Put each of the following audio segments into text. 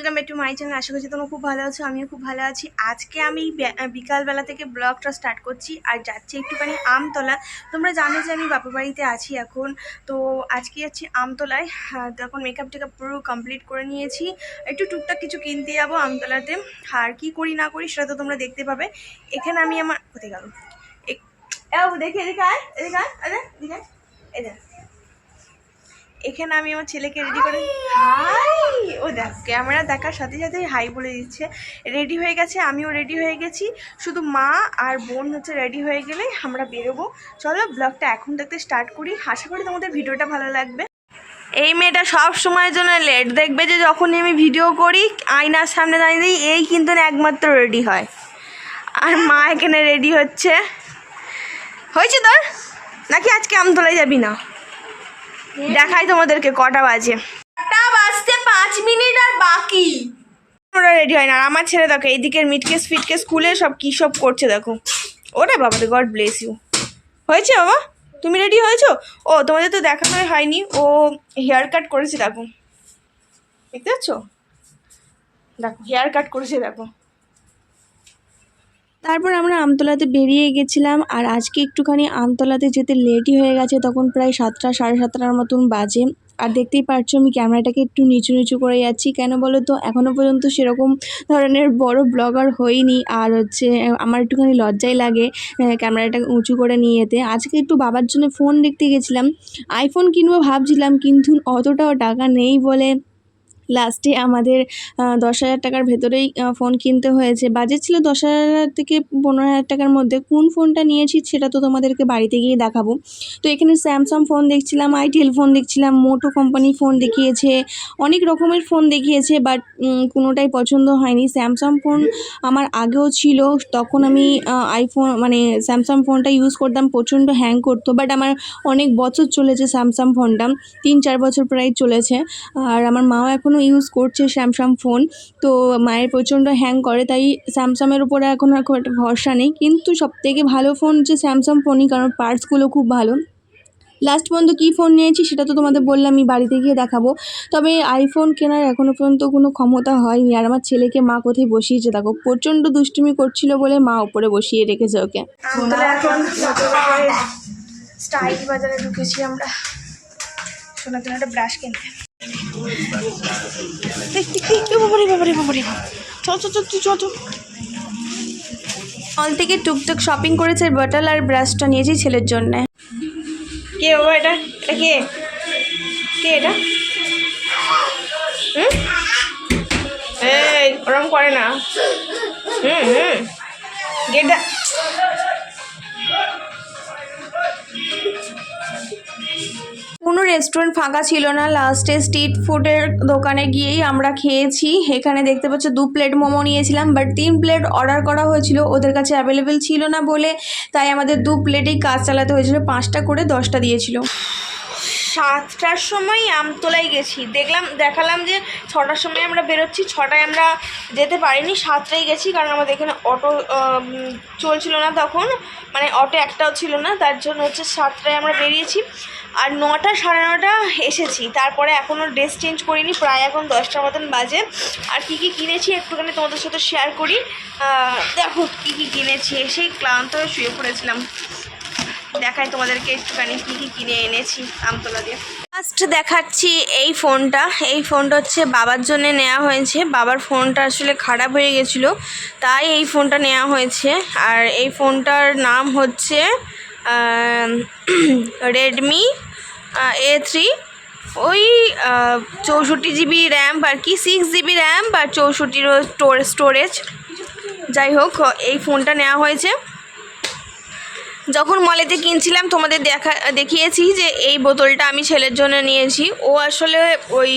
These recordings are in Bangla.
Welcome back to my channel. আশা করছি তোমরা খুব ভালো আছো, আমিও খুব ভালো আছি। আজকে আমি বিকালবেলা থেকে ব্লগটা স্টার্ট করছি আর যাচ্ছি একটুখানি আমতলা। তোমরা জানো যে আমি বাপের বাড়িতে আছি এখন, তো আজকে যাচ্ছি আমতলায়। তখন মেকআপ টেকআপ পুরো কমপ্লিট করে নিয়েছি, একটু টুকটাক কিছু কিনতে যাবো আমতলাতে। আর কি করি না করি সেটা তো তোমরা দেখতে পাবে। এখানে আমি আমার কোথায় গেল দেখি, এদিকে আয়, এদিকে আয়, এদিকে আয়, এদিকে। এখানে আমি আমার ছেলেকে রেডি করে, হাই, ও দেখ ক্যামেরা দেখার সাথে সাথে হাই বলে দিচ্ছে। রেডি হয়ে গেছে, আমিও রেডি হয়ে গেছি, শুধু মা আর বোন হচ্ছে রেডি হয়ে গেলে আমরা বেরোবো। চলো ব্লগটা এখন দেখতে স্টার্ট করি, আশা করি তোমাদের ভিডিওটা ভালো লাগবে। এই মেয়েটা সব সময়ের জন্য লেট, দেখবে যে যখনই আমি ভিডিও করি আয়নার সামনে দাঁড়িয়ে দিই, এই কিন্তু একমাত্র রেডি হয়। আর মা এখানে রেডি হচ্ছে। হয়েছে তোর নাকি আজকে আমতলায় যাবি না? দেখাই তোমাদেরকে কটা বাজে, 5 মিনিট আর বাকি। ওরা রেডি হয় না, আর আমার ছেলে দেখো এইদিকের মিটকেস ফিটকেস খুলে সব কী সব করছে দেখো। ওরে বাবা, গড ব্লেস ইউ। হয়েছে বাবা, তুমি রেডি হয়েছো? ও তোমাদের তো দেখানোই হয়নি, ও হেয়ার কাট করেছে দেখো, দেখতে পাচ্ছ? দেখো হেয়ার কাট করেছে দেখো। তারপর আমরা আমতলাতে বেরিয়ে গেছিলাম, আর আজকে একটুখানি আমতলাতে যেতে লেটই হয়ে গেছে, তখন প্রায় 7টা সাড়ে 7টার মতন বাজে। আর দেখতেই পাচ্ছ আমি ক্যামেরাটাকে একটু নিচু নিচু করে যাচ্ছি, কেন বলো তো এখনও পর্যন্ত সেরকম ধরনের বড় ব্লগার হইনি, আর হচ্ছে আমার একটুখানি লজ্জাই লাগে ক্যামেরাটা উঁচু করে নিয়ে যেতে। আজকে একটু বাবার জন্য ফোন দেখতে গেছিলাম, আইফোন কিনবো ভাবছিলাম, কিন্তু অতটাও টাকা নেই বলে লাস্টে আমাদের 10,000 টাকার ভেতরেই ফোন কিনতে হয়েছে। বাজেট ছিল 10,000 থেকে 15,000 টাকার মধ্যে। কোন ফোনটা নিয়েছি সেটা তো তোমাদেরকে বাড়িতে গিয়ে দেখাবো। তো এখানে স্যামসাং ফোন দেখছিলাম, আইটেল ফোন দেখছিলাম, মোটো কোম্পানি ফোন দেখিয়েছে, অনেক রকমের ফোন দেখিয়েছে, বাট কোনোটাই পছন্দ হয়নি। স্যামসাং ফোন আমার আগেও ছিল, তখন আমি আইফোন মানে স্যামসাং ফোনটা ইউজ করতাম, প্রচণ্ড হ্যাং করতো, বাট আমার অনেক বছর চলেছে স্যামসাং ফোনটা, 3-4 বছর প্রায় চলেছে। আর আমার মাও এখনও ইউজ করছে স্যামসাং ফোন, তো মায়ের প্রচণ্ড হ্যাং করে, তাই স্যামসাংয়ের উপরে এখন আর খুব একটা ভরসা নেই। কিন্তু সবথেকে ভালো ফোন হচ্ছে স্যামসাং ফোনই, কারণ পার্টসগুলো খুব ভালো। লাস্ট পর্যন্ত কী ফোন নিয়েছি সেটা তো তোমাদের বললাম, আমি বাড়িতে গিয়ে দেখাবো। তবে আইফোন কেনার এখনও পর্যন্ত কোনো ক্ষমতা হয়নি। আর আমার ছেলেকে মা কোথায় বসিয়েছে দেখো, প্রচণ্ড দুষ্টুমি করছিল বলে মা ওপরে বসিয়ে রেখেছে ওকে। এখন স্টাইল বাজারে ঢুকেছি আমরা সোনার জন্য একটা ব্রাশ কিনতে। মল থেকে টুকটুক শপিং করেছে, বটল আর ব্রাশটা নিয়েছি ছেলের জন্য। কে বাবা এটা? এটা কে? কে এটা? এই ওরম করে না। গেটটা কোনো রেস্টুরেন্ট ফাঁকা ছিল না, লাস্টে স্ট্রিট ফুডের দোকানে গিয়েই আমরা খেয়েছি। এখানে দেখতে পাচ্ছ 2 প্লেট মোমো নিয়েছিলাম, বাট 3 প্লেট অর্ডার করা হয়েছিল, ওদের কাছে অ্যাভেলেবেল ছিল না বলে তাই আমাদের 2 প্লেটেই কাজ চালাতে হয়েছিল। 5টা করে 10টা দিয়েছিল। 7টার সময় আমতলায় গেছি, দেখালাম যে 6টার সময় আমরা বেরোচ্ছি, 6টায় আমরা যেতে পারিনি, 7টায় গেছি, কারণ আমাদের এখানে অটো চলছিল না তখন, মানে অটো একটাও ছিল না, তার জন্য হচ্ছে 7টায় আমরা বেরিয়েছি। আর 9টা সাড়ে 9টা এসেছি, তারপরে এখনও ড্রেস চেঞ্জ করিনি, প্রায় এখন 10টার মতন বাজে। আর কী কী কিনেছি একটুখানি তোমাদের সাথে শেয়ার করি। দেখো কী কী কিনেছি, এসেই ক্লান্ত হয়ে শুয়ে পড়েছিলাম। দেখাই তোমাদেরকে একটুখানি কী কী কিনে এনেছি আমতলা দিয়ে। ফার্স্ট দেখাচ্ছি এই ফোনটা হচ্ছে বাবার জন্য নেওয়া হয়েছে। বাবার ফোনটা আসলে খারাপ হয়ে গেছিলো, তাই এই ফোনটা নেওয়া হয়েছে। আর এই ফোনটার নাম হচ্ছে রেডমি A3, ওই 64 GB র্যাম আর কি, 6 GB র্যাম আর 64 স্টোরেজ। যাই হোক, এই ফোনটা নেওয়া হয়েছে। যখন মলেতে কিনছিলাম তোমাদের দেখিয়েছি যে এই বোতলটা আমি ছেলের জন্য নিয়েছি। ও আসলে ওই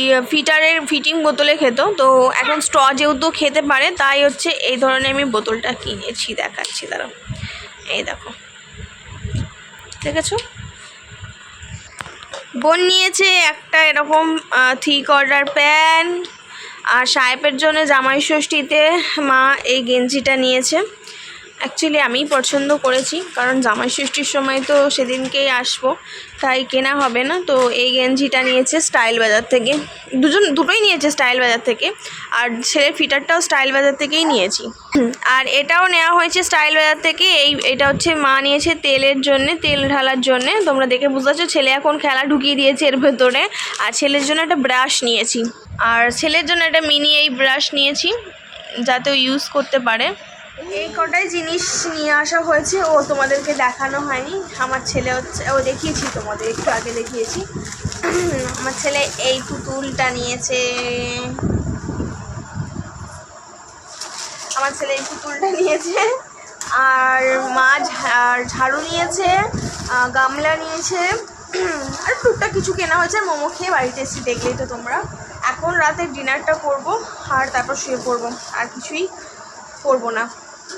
ফিটিং বোতলে খেত, তো এখন স্ট্র যেহেতু খেতে পারে, তাই হচ্ছে এই ধরনের আমি বোতলটা কিনেছি। দেখাচ্ছি দাঁড়াও, এই দেখো, দেখেছো? বোন নিয়েছে একটা এরকম 3 কোয়ার্টার প্যান্ট, আর সাহেবের জন্য জামাই ষষ্ঠীতে মা এই গেঞ্জিটা নিয়েছে। অ্যাকচুয়ালি আমিই পছন্দ করেছি, কারণ জামাই ষষ্ঠীর সময় তো সেদিনকেই আসবো, তাই কেনা হবে না। তো এই গেঞ্জিটা নিয়েছে স্টাইল বাজার থেকে, দুটোই নিয়েছে স্টাইল বাজার থেকে, আর ছেলের ফিটারটাও স্টাইল বাজার থেকেই নিয়েছি। আর এটাও নেওয়া হয়েছে স্টাইল বাজার থেকে। এটা হচ্ছে মা নিয়েছে তেলের জন্যে, তেল ঢালার জন্যে। তোমরা দেখে বুঝতে পারছো ছেলে এখন খেলা ঢুকিয়ে দিয়েছে এর ভেতরে। আর ছেলের জন্য একটা ব্রাশ নিয়েছি, আর ছেলের জন্য একটা মিনি এই ব্রাশ নিয়েছি যাতে ও ইউজ করতে পারে। এই কটাই জিনিস নিয়ে আসা হয়েছে, ও তোমাদেরকে দেখানো হয়নি। আমার ছেলে হচ্ছে, ও দেখিয়েছি তোমাদের, একটু আগে দেখিয়েছি। আমার ছেলে এই পুতুলটা নিয়েছে, আর মা ঝাড়ু নিয়েছে, গামলা নিয়েছে, আর টুকটাক কিছু কেনা হয়েছে। মোমো খেয়ে বাড়িতে এসে দেখলেই তো তোমরা। এখন রাতে ডিনারটা করব আর তারপর শুয়ে পড়বো, আর কিছুই করবো না।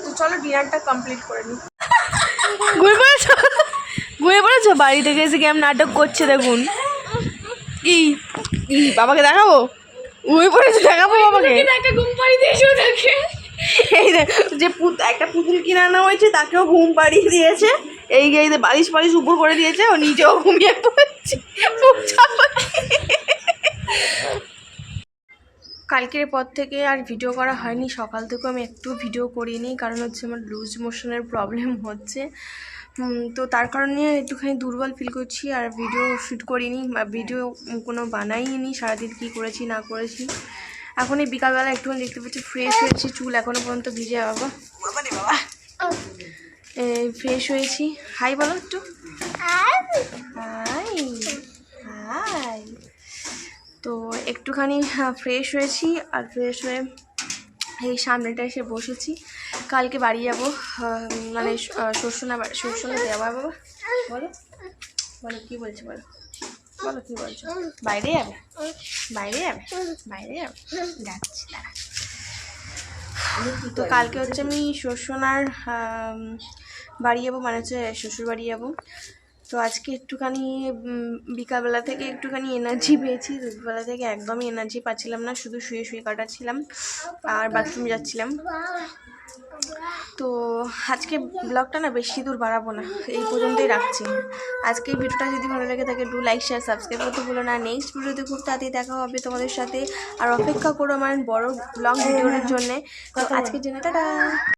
তো চলো ডিনারটা কমপ্লিট করে নিই। ঘুমিয়ে পড়েছো? বাড়ি থেকে এসে কেমন নাটক করছে দেখুন। কি বাবাকে দেখাবো? ঘুমিয়ে পড়েছে, দেখাবো বাবাকে? ঘুম পাড়িয়ে দিয়েছে ওদেরকে। এই যে একটা পুতুল কিনে আনা হয়েছে, তাকেও ঘুম পাড়িয়ে দিয়েছে। এই বালিশ উপর করে দিয়েছে, ও নিজেও ঘুমিয়ে পড়েছে। কালকের পর থেকে আর ভিডিও করা হয়নি, সকাল থেকেও আমি একটু ভিডিও করিনি, কারণ হচ্ছে আমার লুজ মোশনের প্রবলেম হচ্ছে। তো তার কারণে একটুখানি দুর্বল ফিল করছি, আর ভিডিও শ্যুট করিনি, ভিডিও কোনো বানাইনি সারাদিন কী করেছি না করেছি। এখন এই বিকালবেলা একটুখানি দেখতে পাচ্ছি ফ্রেশ হয়েছি, চুল এখনও পর্যন্ত ভিজে। বাবা ফ্রেশ হয়েছি। হাই বলো একটু। High high. তো একটুখানি ফ্রেশ হয়েছি, আর ফ্রেশ হয়ে এই সামনেটা এসে বসেছি। কালকে বাড়ি যাব, মানে শ্বশুর দেওয়া। বাবা বলো বলো কী বলছো, বলো বলো কী বলছো? বাইরে যাবে? যাচ্ছি দাঁড়া। তো কালকে হচ্ছে আমি শ্বশুরার বাড়ি যাবো, মানে হচ্ছে শ্বশুর বাড়ি যাবো। তো আজকে একটুখানি বিকালবেলা থেকে একটুখানি এনার্জি পেয়েছি, দুপুরবেলা থেকে একদমই এনার্জি পাচ্ছিলাম না, শুধু শুয়ে শুয়ে কাটাচ্ছিলাম আর বাথরুম যাচ্ছিলাম। তো আজকে ব্লগটা না বেশি দূর বাড়াবো না, এই পর্যন্তই রাখছি। আজকে এই ভিডিওটা যদি ভালো লাগে থাকে ডু লাইক শেয়ার সাবস্ক্রাইব করতে ভুলো না। নেক্সট ভিডিওতে খুব তাড়াতাড়ি দেখা হবে তোমাদের সাথে, আর অপেক্ষা করো আমার বড় লং ভিডিওর জন্যে। তো আজকের জন্য টাটা।